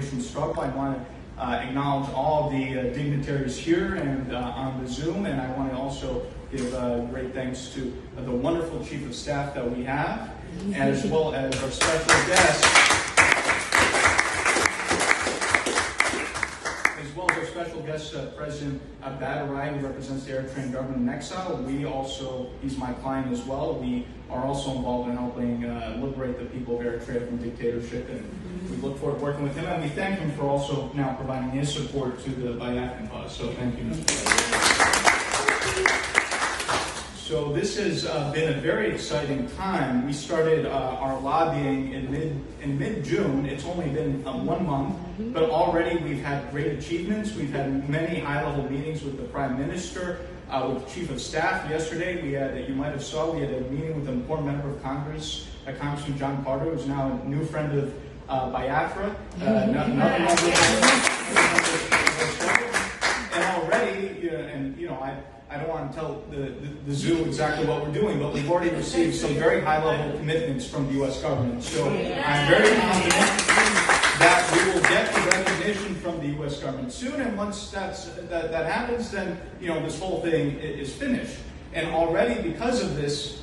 liberation struggle. I want to acknowledge all the dignitaries here and on the Zoom, and I want to also give great thanks to the wonderful Chief of Staff that we have, as well as our special guest. President Badarai, who represents the Eritrean government in exile. He's my client as well. We are also involved in helping liberate the people of Eritrea from dictatorship, and we look forward to working with him. And we thank him for also now providing his support to the Biafran cause. So thank you, Mr. President. So this has been a very exciting time. We started our lobbying in mid-June. It's only been 1 month, but already we've had great achievements. We've had many high-level meetings with the Prime Minister, with the Chief of Staff. Yesterday, we had, you might have saw, we had a meeting with an important member of Congress, Congressman John Carter, who's now a new friend of Biafra. And already, I don't want to tell the zoo exactly what we're doing, but we've already received some very high-level commitments from the U.S. government. So I'm very confident that we will get the recognition from the U.S. government soon, and once that happens, then this whole thing is finished. And already, because of this,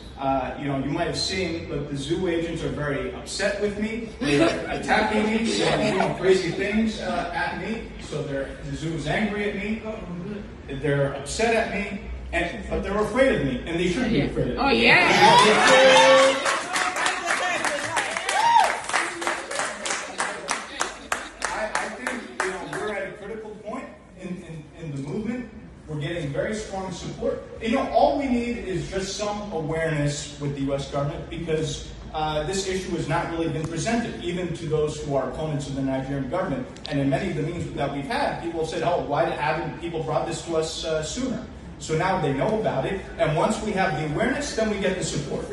you might have seen that the zoo agents are very upset with me. They're attacking me, saying crazy things at me. So the zoo is angry at me. They're upset at me, but they're afraid of me, and they shouldn't be afraid of me. Oh, yeah. I think we're at a critical point in the movement. We're getting very strong support. All we need is just some awareness with the U.S. government, because this issue has not really been presented, even to those who are opponents of the Nigerian government. And in many of the meetings that we've had, people have said, oh, why haven't people brought this to us sooner? So now they know about it, and once we have the awareness, then we get the support.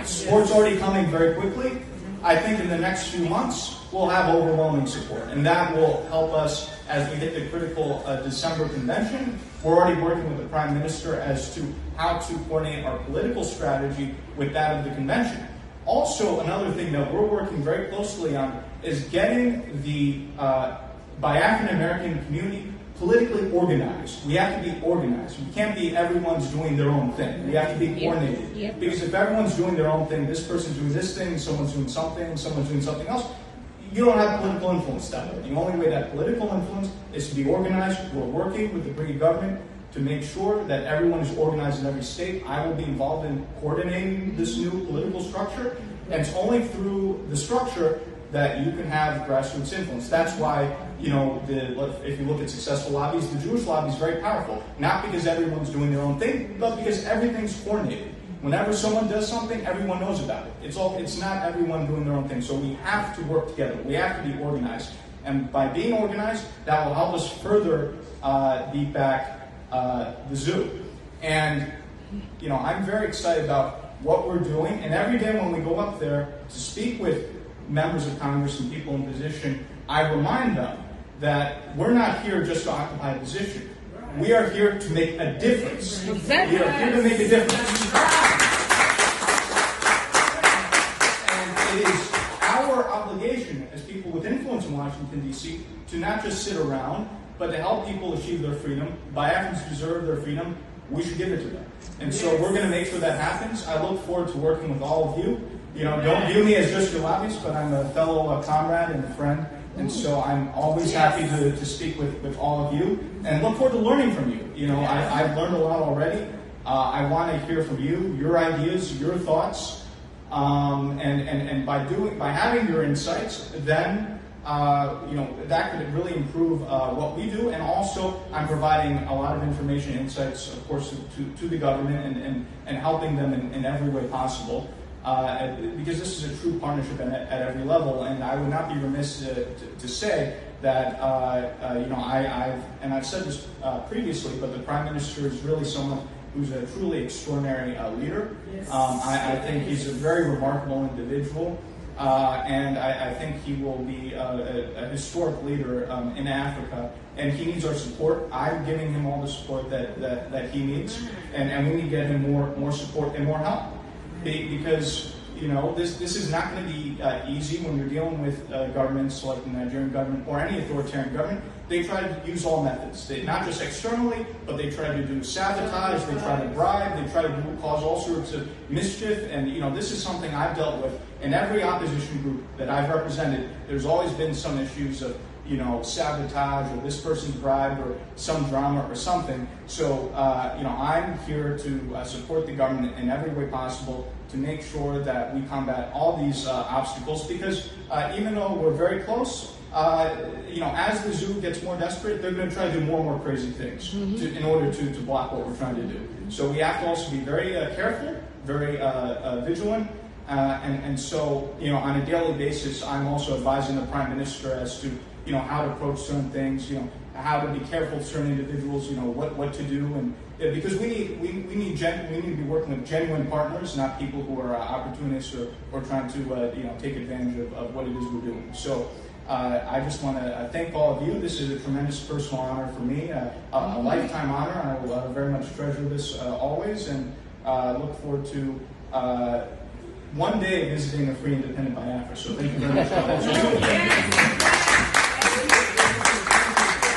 Support's already coming very quickly. I think in the next few months, we'll have overwhelming support, and that will help us as we hit the critical December convention. We're already working with the Prime Minister as to how to coordinate our political strategy with that of the convention. Also, another thing that we're working very closely on is getting the Biafran American community politically organized. We have to be organized. We can't be everyone's doing their own thing. We have to be coordinated. Because if everyone's doing their own thing, this person's doing this thing, someone's doing something else, you don't have political influence that way. The only way that political influence is to be organized. We're working with the British government to make sure that everyone is organized in every state. I will be involved in coordinating this new political structure, and it's only through the structure that you can have grassroots influence. That's why, if you look at successful lobbies, the Jewish lobby is very powerful. Not because everyone's doing their own thing, but because everything's coordinated. Whenever someone does something, everyone knows about it. It's not everyone doing their own thing. So we have to work together. We have to be organized. And by being organized, that will help us further beat back the zoo. And, I'm very excited about what we're doing. And every day when we go up there to speak with members of Congress and people in position, I remind them that we're not here just to occupy a position. We are here to make a difference. We are here to make a difference. And it is our obligation as people with influence in Washington, D.C., to not just sit around, but to help people achieve their freedom. Biafrans deserve their freedom. We should give it to them. And so we're going to make sure that happens. I look forward to working with all of you. Don't view me as just your lobbyist, but I'm a fellow comrade and a friend. And so I'm always happy to speak with all of you, and look forward to learning from you. I've learned a lot already. I want to hear from you, your ideas, your thoughts, and by having your insights, then that could really improve what we do. And also, I'm providing a lot of information, insights, of course, to the government and helping them in every way possible. Because this is a true partnership at every level, and I would not be remiss to say that I've said this previously, but the Prime Minister is really someone who's a truly extraordinary leader. I think he's a very remarkable individual, and I think he will be a historic leader in Africa, and he needs our support. I'm giving him all the support that he needs, and we need to get him more support and more help. Because you know, this is not going to be easy when you're dealing with governments like the Nigerian government or any authoritarian government. They try to use all methods, not just externally, but they try to do sabotage, they try to bribe, they try to cause all sorts of mischief. And, you know, this is something I've dealt with in every opposition group that I've represented. There's always been some issues of, you know, sabotage, or this person's bribed, or some drama or something. So, you know, I'm here to support the government in every way possible to make sure that we combat all these obstacles, because even though we're very close, you know, as the zoo gets more desperate, they're going to try to do more and more crazy things in order to block what we're trying to do. So we have to also be very careful, very vigilant, and so, you know, on a daily basis, I'm also advising the Prime Minister as to, you know, how to approach certain things, you know, how to be careful with certain individuals, you know, what to do, and because we need to be working with genuine partners, not people who are opportunists or trying to you know, take advantage of what it is we're doing. So I just want to thank all of you. This is a tremendous personal honor for me, a lifetime honor. I will very much treasure this always, and look forward to one day visiting a free independent Biafra. So thank you very much.